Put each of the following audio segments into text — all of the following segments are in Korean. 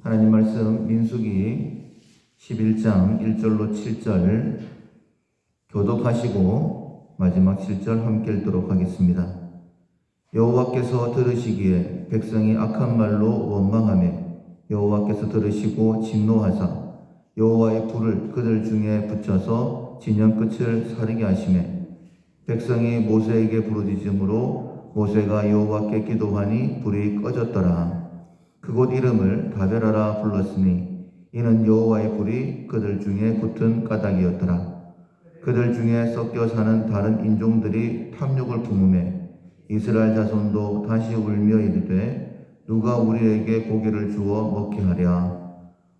하나님 말씀 민수기 11장 1절로 7절 교독하시고 마지막 7절 함께 읽도록 하겠습니다. 여호와께서 들으시기에 백성이 악한 말로 원망하며 여호와께서 들으시고 진노하사 여호와의 불을 그들 중에 붙여서 진영 끝을 사르게 하시매 백성이 모세에게 부르짖음으로 모세가 여호와께 기도하니 불이 꺼졌더라. 그곳 이름을 다베라라 불렀으니 이는 여호와의 불이 그들 중에 붙은 까닭이었더라. 그들 중에 섞여 사는 다른 인종들이 탐욕을 품음에 이스라엘 자손도 다시 울며 이르되 누가 우리에게 고기를 주어 먹게 하랴.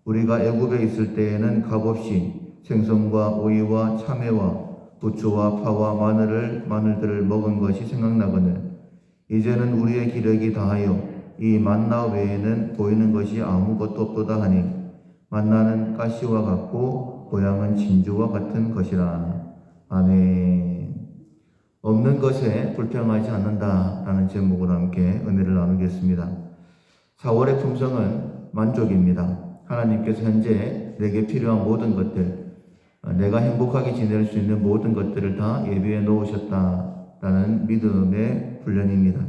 우리가 애굽에 있을 때에는 값없이 생선과 오이와 참외와 부추와 파와 마늘들을 먹은 것이 생각나거늘 이제는 우리의 기력이 다하여 이 만나 외에는 보이는 것이 아무것도 없도다 하니 만나는 가시와 같고 고향은 진주와 같은 것이라. 아멘. 없는 것에 불평하지 않는다 라는 제목으로 함께 은혜를 나누겠습니다. 4월의 품성은 만족입니다. 하나님께서 현재 내게 필요한 모든 것들, 내가 행복하게 지낼 수 있는 모든 것들을 다 예비해 놓으셨다라는 믿음의 훈련입니다.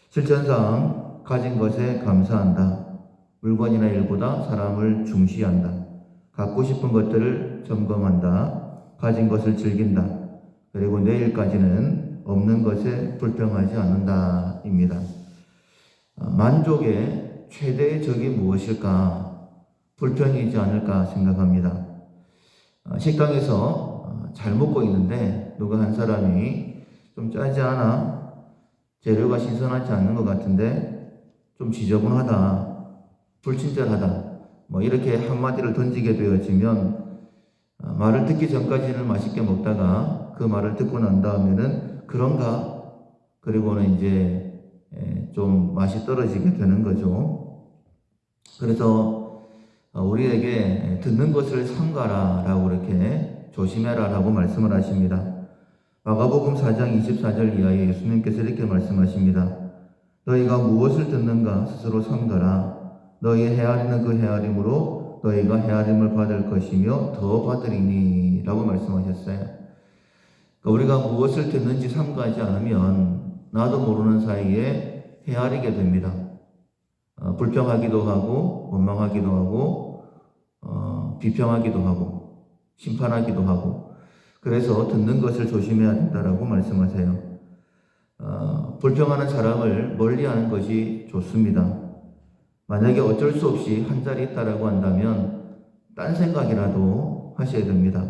실천상 가진 것에 감사한다. 물건이나 일보다 사람을 중시한다. 갖고 싶은 것들을 점검한다. 가진 것을 즐긴다. 그리고 내일까지는 없는 것에 불평하지 않는다 입니다. 만족의 최대의 적이 무엇일까? 불평이지 않을까 생각합니다. 식당에서 잘 먹고 있는데 누가 한 사람이 좀 짜지 않아? 재료가 신선하지 않는 것 같은데 좀 지저분하다, 불친절하다, 이렇게 한마디를 던지게 되어지면 말을 듣기 전까지는 맛있게 먹다가 그 말을 듣고 난 다음에는 그런가? 그리고는 이제 좀 맛이 떨어지게 되는 거죠. 그래서 우리에게 듣는 것을 삼가라 라고 이렇게 조심해라 라고 말씀을 하십니다. 마가복음 4장 24절 이하에 예수님께서 이렇게 말씀하십니다. 너희가 무엇을 듣는가 스스로 삼가라. 너희 헤아리는 그 헤아림으로 너희가 헤아림을 받을 것이며 더 받으리니 라고 말씀하셨어요. 그러니까 우리가 무엇을 듣는지 삼가하지 않으면 나도 모르는 사이에 헤아리게 됩니다. 불평하기도 하고 원망하기도 하고 비평하기도 하고 심판하기도 하고 그래서 듣는 것을 조심해야 된다라고 말씀하세요. 불평하는 사람을 멀리하는 것이 좋습니다. 만약에 어쩔 수 없이 한 자리 있다라고 한다면 딴 생각이라도 하셔야 됩니다.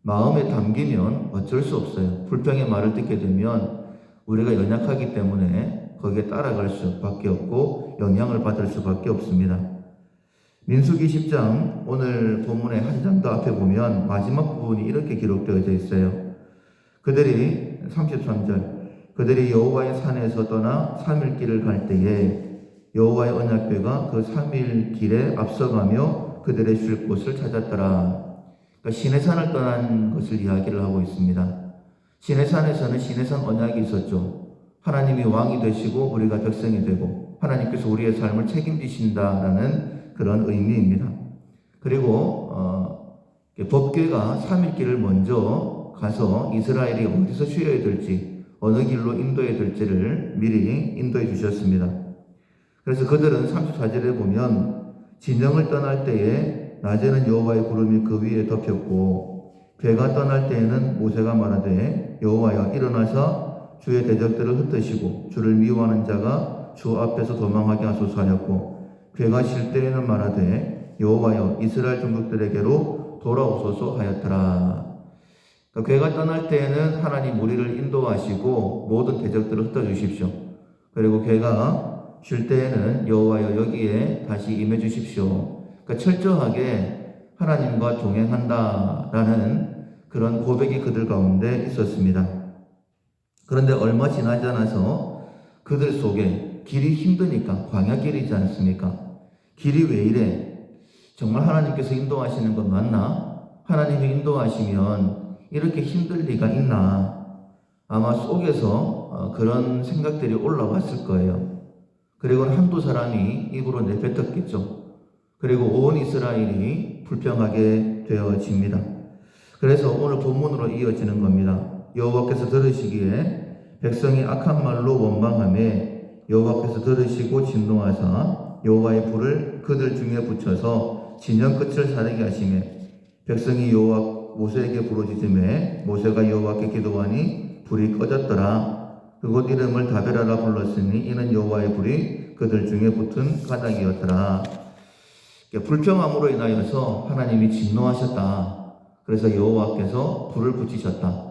마음에 담기면 어쩔 수 없어요. 불평의 말을 듣게 되면 우리가 연약하기 때문에 거기에 따라갈 수밖에 없고 영향을 받을 수밖에 없습니다. 민수기 10장 오늘 본문의 한 장 더 앞에 보면 마지막 부분이 이렇게 기록되어져 있어요. 그들이 33절 그들이 여호와의 산에서 떠나 3일 길을 갈 때에 여호와의 언약궤가 그 3일 길에 앞서가며 그들의 쉴 곳을 찾았더라. 그러니까 시내산을 떠난 것을 이야기를 하고 있습니다. 시내산에서는 시내산 언약이 있었죠. 하나님이 왕이 되시고 우리가 백성이 되고 하나님께서 우리의 삶을 책임지신다라는 그런 의미입니다. 그리고 법궤가 3일 길을 먼저 가서 이스라엘이 어디서 쉬어야 될지 어느 길로 인도해야 될지를 미리 인도해 주셨습니다. 그래서 그들은 34절에 보면 진영을 떠날 때에 낮에는 여호와의 구름이 그 위에 덮였고 궤가 떠날 때에는 모세가 말하되 여호와여 일어나서 주의 대적들을 흩으시고 주를 미워하는 자가 주 앞에서 도망하게 하소서 하였고 궤가 쉴 때에는 말하되 여호와여 이스라엘 종족들에게로 돌아오소서 하였더라. 그러니까 궤가 떠날 때에는 하나님 우리를 인도하시고 모든 대적들을 흩어주십시오. 그리고 궤가 쉴 때에는 여호와여 여기에 다시 임해 주십시오. 그러니까 철저하게 하나님과 동행한다라는 그런 고백이 그들 가운데 있었습니다. 그런데 얼마 지나지 않아서 그들 속에 길이 힘드니까 광야길이지 않습니까? 길이 왜 이래? 정말 하나님께서 인도하시는 건 맞나? 하나님이 인도하시면 이렇게 힘들 리가 있나? 아마 속에서 그런 생각들이 올라왔을 거예요. 그리고 한두 사람이 입으로 내뱉었겠죠. 그리고 온 이스라엘이 불평하게 되어집니다. 그래서 오늘 본문으로 이어지는 겁니다. 여호와께서 들으시기에 백성이 악한 말로 원망하매 여호와께서 들으시고 진노하사 여호와의 불을 그들 중에 붙여서 진영 끝을 사르게 하시매 백성이 여호와 모세에게 부르짖음에 모세가 여호와께 기도하니 불이 꺼졌더라. 그곳 이름을 다베라라 불렀으니 이는 여호와의 불이 그들 중에 붙은 가닥이었더라. 불평함으로 인하여서 하나님이 진노하셨다. 그래서 여호와께서 불을 붙이셨다.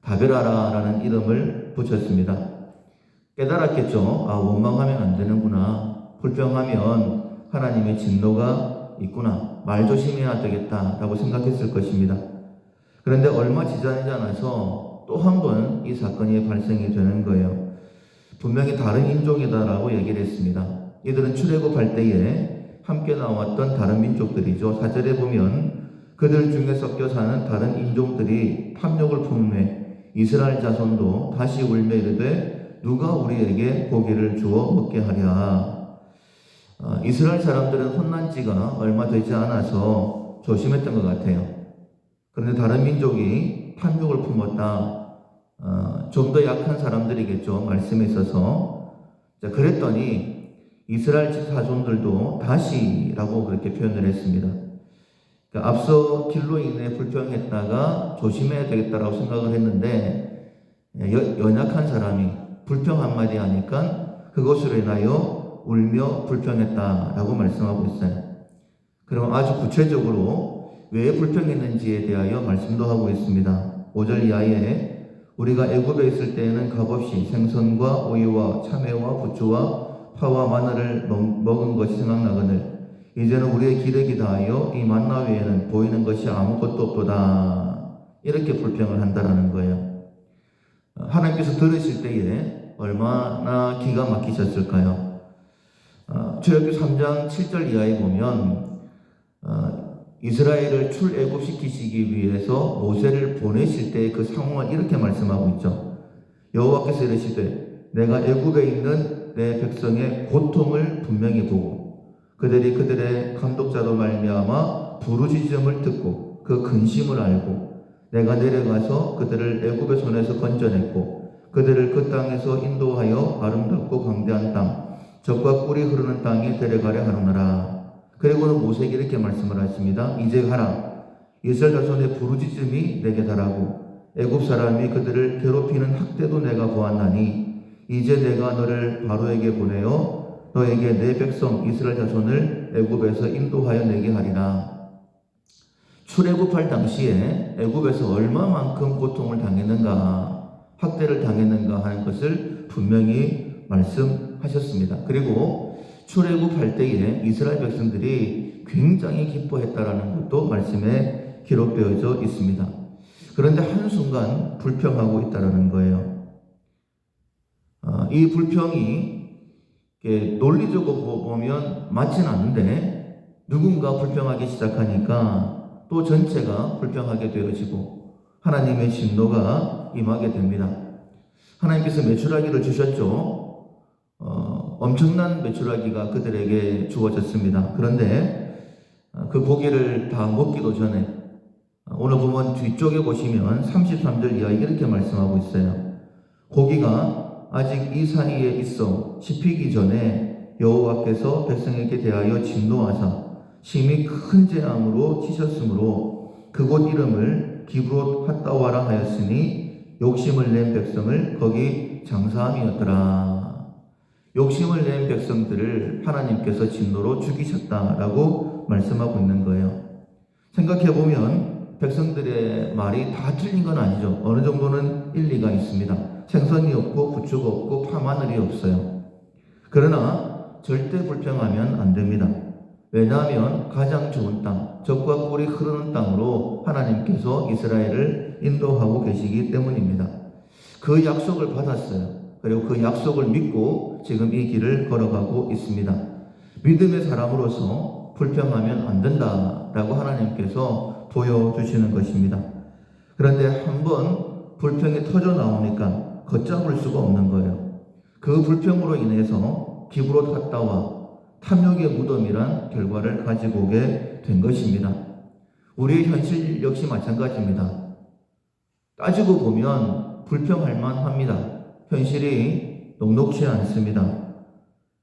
다베라라라는 이름을 붙였습니다. 깨달았겠죠. 원망하면 안 되는구나. 불평하면 하나님의 진노가 있구나. 말 조심해야 되겠다라고 생각했을 것입니다. 그런데 얼마 지나지 않아서 또 한 번 이 사건이 발생이 되는 거예요. 분명히 다른 인종이다라고 얘기를 했습니다. 이들은 출애굽할 때에 함께 나왔던 다른 민족들이죠. 4절에 보면 그들 중에 섞여 사는 다른 인종들이 탐욕을 품음에 이스라엘 자손도 다시 울며 이르되 누가 우리에게 고기를 주어 먹게 하랴. 이스라엘 사람들은 혼난 지가 얼마 되지 않아서 조심했던 것 같아요. 그런데 다른 민족이 탐욕을 품었다. 좀 더 약한 사람들이겠죠. 말씀에 있어서. 그랬더니 이스라엘 자손들도 다시라고 그렇게 표현을 했습니다. 그러니까 앞서 길로 인해 불평했다가 조심해야 되겠다라고 생각을 했는데 연약한 사람이 불평 한마디 하니까 그것으로 인하여 울며 불평했다라고 말씀하고 있어요. 그럼 아주 구체적으로 왜 불평했는지에 대하여 말씀도 하고 있습니다. 5절 이하에 우리가 애굽에 있을 때에는 값없이 생선과 오이와 참외와 부추와 파와 마늘을 먹은 것이 생각나거늘 이제는 우리의 기력이 다하여 이 만나 외에는 보이는 것이 아무것도 없도다. 이렇게 불평을 한다라는 거예요. 하나님께서 들으실 때에 얼마나 기가 막히셨을까요? 출애굽기 3장 7절 이하에 보면 이스라엘을 출애굽시키시기 위해서 모세를 보내실 때의 그 상황을 이렇게 말씀하고 있죠. 여호와께서 이르시되 내가 애굽에 있는 내 백성의 고통을 분명히 보고 그들이 그들의 감독자로 말미암아 부르짖음을 듣고 그 근심을 알고 내가 내려가서 그들을 애굽의 손에서 건져냈고 그들을 그 땅에서 인도하여 아름답고 광대한 땅 젖과 꿀이 흐르는 땅에 데려가려 하노라. 그리고는 모세에게 이렇게 말씀을 하십니다. 이제 가라. 이스라엘 자손의 부르짖음이 내게 달하고 애굽 사람이 그들을 괴롭히는 학대도 내가 보았나니 이제 내가 너를 바로에게 보내어 너에게 내 백성 이스라엘 자손을 애굽에서 인도하여 내게 하리라. 출애굽할 당시에 애굽에서 얼마만큼 고통을 당했는가, 학대를 당했는가 하는 것을 분명히 말씀하셨습니다. 그리고 출애굽할 때에 이스라엘 백성들이 굉장히 기뻐했다라는 것도 말씀에 기록되어져 있습니다. 그런데 한순간 불평하고 있다라는 거예요. 이 불평이 논리적으로 보면 맞지는 않는데 누군가 불평하기 시작하니까 또 전체가 불평하게 되어지고 하나님의 진노가 임하게 됩니다. 하나님께서 메추라기를 주셨죠. 엄청난 메추라기가 그들에게 주어졌습니다. 그런데 그 고기를 다 먹기도 전에 오늘 보면 뒤쪽에 보시면 33절 이하에 이렇게 말씀하고 있어요. 고기가 아직 이 사이에 있어 씹히기 전에 여호와께서 백성에게 대하여 진노하사 심히 큰 재앙으로 치셨으므로 그곳 이름을 기브롯 핫다와라 하였으니 욕심을 낸 백성을 거기 장사함이었더라. 욕심을 낸 백성들을 하나님께서 진노로 죽이셨다라고 말씀하고 있는 거예요. 생각해보면 백성들의 말이 다 틀린 건 아니죠. 어느 정도는 일리가 있습니다. 생선이 없고 부추가 없고 파마늘이 없어요. 그러나 절대 불평하면 안 됩니다. 왜냐하면 가장 좋은 땅, 젖과 꿀이 흐르는 땅으로 하나님께서 이스라엘을 인도하고 계시기 때문입니다. 그 약속을 받았어요. 그리고 그 약속을 믿고 지금 이 길을 걸어가고 있습니다. 믿음의 사람으로서 불평하면 안 된다라고 하나님께서 보여주시는 것입니다. 그런데 한번 불평이 터져 나오니까 걷잡을 수가 없는 거예요. 그 불평으로 인해서 기브롯 핫다와 탐욕의 무덤이란 결과를 가지고 오게 된 것입니다. 우리의 현실 역시 마찬가지입니다. 따지고 보면 불평할 만합니다. 현실이 녹록지 않습니다.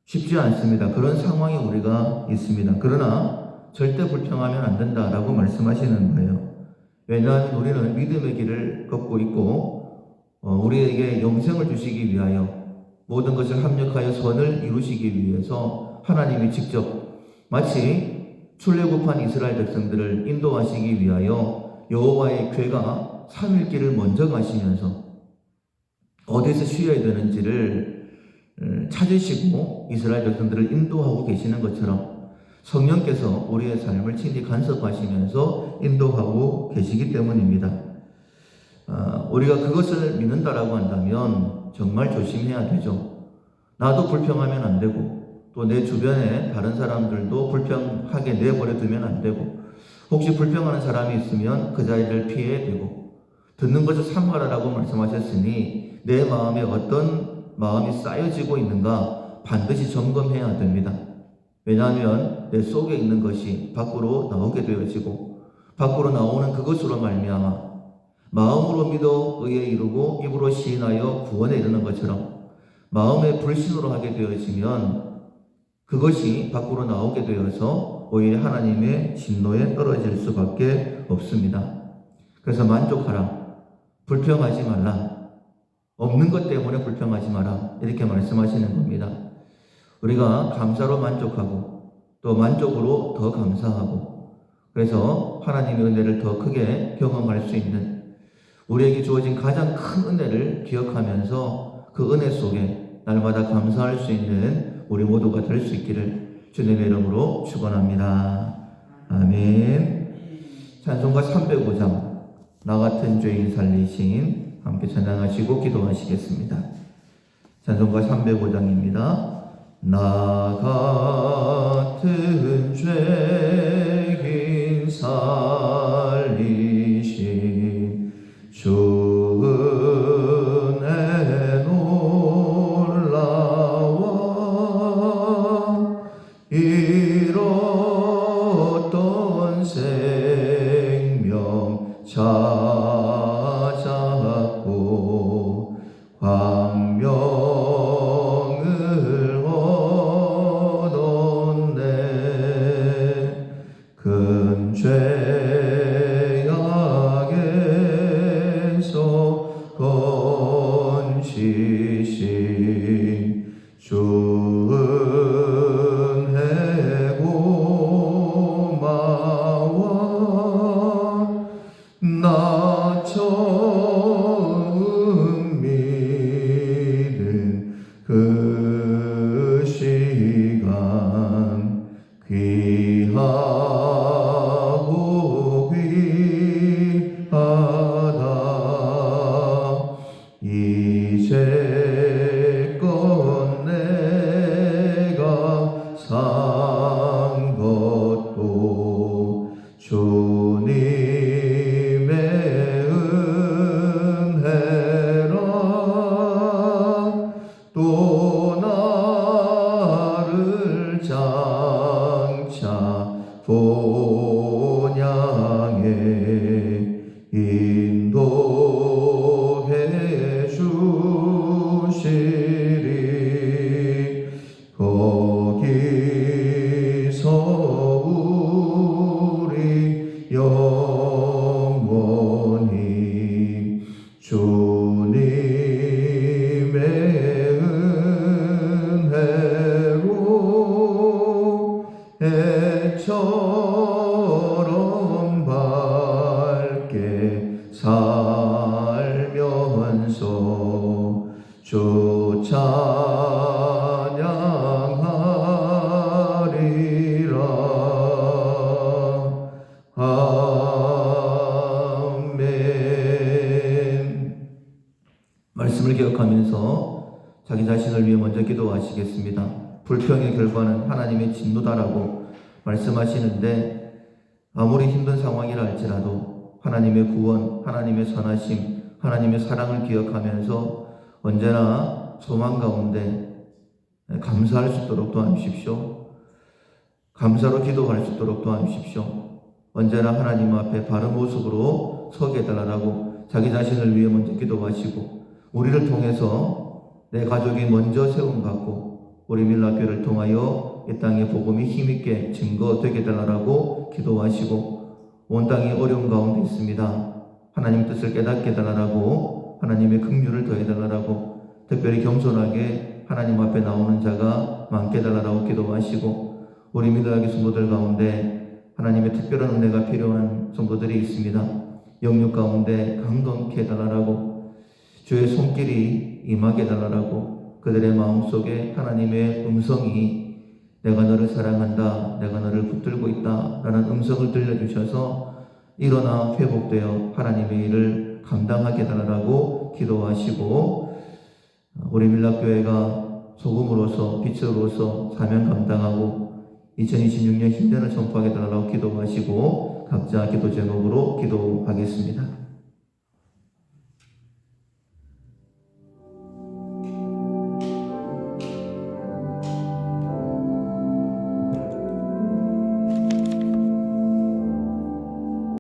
쉽지 않습니다. 그런 상황에 우리가 있습니다. 그러나 절대 불평하면 안 된다라고 말씀하시는 거예요. 왜냐하면 우리는 믿음의 길을 걷고 있고 우리에게 영생을 주시기 위하여 모든 것을 합력하여 선을 이루시기 위해서 하나님이 직접 마치 출애굽한 이스라엘 백성들을 인도하시기 위하여 여호와의 궤가 3일 길을 먼저 가시면서 어디서 쉬어야 되는지를 찾으시고 이스라엘 백성들을 인도하고 계시는 것처럼 성령께서 우리의 삶을 친히 간섭하시면서 인도하고 계시기 때문입니다. 우리가 그것을 믿는다라고 한다면 정말 조심해야 되죠. 나도 불평하면 안 되고 또 내 주변에 다른 사람들도 불평하게 내버려 두면 안 되고 혹시 불평하는 사람이 있으면 그 자리를 피해야 되고 듣는 것을 삼가라라고 말씀하셨으니 내 마음에 어떤 마음이 쌓여지고 있는가 반드시 점검해야 됩니다. 왜냐하면 내 속에 있는 것이 밖으로 나오게 되어지고 밖으로 나오는 그것으로 말미암아 마음으로 믿어 의에 이르고 입으로 시인하여 구원에 이르는 것처럼 마음의 불신으로 하게 되어지면 그것이 밖으로 나오게 되어서 오히려 하나님의 진노에 떨어질 수밖에 없습니다. 그래서 만족하라. 불평하지 말라. 없는 것 때문에 불평하지 마라. 이렇게 말씀하시는 겁니다. 우리가 감사로 만족하고 또 만족으로 더 감사하고 그래서 하나님의 은혜를 더 크게 경험할 수 있는 우리에게 주어진 가장 큰 은혜를 기억하면서 그 은혜 속에 날마다 감사할 수 있는 우리 모두가 될 수 있기를 주님의 이름으로 축원합니다. 아멘. 찬송가 305장 나 같은 죄인 살리신 함께 찬양하시고 기도하시겠습니다. 찬송가 305장입니다. 나 같은 죄인 살리신 주 은혜 놀라워 잃었던 생명 찾았고 광명을 얻었네. 큰 죄악에서 건지신 주 은혜 고마워. 나 처음 믿은 그 시간 귀하고 귀하다. 이제껏 내가 산 것도 주님의 은혜라. 또 나를 장차 본향에 인도해 주시리. 거기서 우리 영원히 주님의 은혜로 해처럼 밝게 살면서 주 찬양하리라. 아멘. 말씀을 기억하면서 자기 자신을 위해 먼저 기도하시겠습니다. 불평의 결과는 하나님의 진노다라고 말씀하시는데 아무리 힘든 상황이라 할지라도 하나님의 구원, 하나님의 선하심, 하나님의 사랑을 기억하면서 언제나 소망 가운데 감사할 수 있도록 도와주십시오. 감사로 기도할 수 있도록 도와주십시오. 언제나 하나님 앞에 바른 모습으로 서게 해달라고 자기 자신을 위해 먼저 기도하시고, 우리를 통해서 내 가족이 먼저 세움 갖고 우리 밀라교회를 통하여 이 땅의 복음이 힘있게 증거되게 해달라고 기도하시고, 온 땅이 어려운 가운데 있습니다. 하나님 뜻을 깨닫게 해달라고, 하나님의 긍휼을 더해달라고, 특별히 겸손하게 하나님 앞에 나오는 자가 많게 해달라고 기도하시고, 우리 밀라교회 성도들 가운데 하나님의 특별한 은혜가 필요한 성도들이 있습니다. 영육 가운데 강건케 해달라고, 주의 손길이 임하게 해달라고, 그들의 마음속에 하나님의 음성이 내가 너를 사랑한다, 내가 너를 붙들고 있다 라는 음성을 들려주셔서 일어나 회복되어 하나님의 일을 감당하게 해달라고 기도하시고, 우리 밀락교회가 소금으로서 빛으로서 사명 감당하고 2026년 신년을 선포하게 해달라고 기도하시고, 각자 기도 제목으로 기도하겠습니다.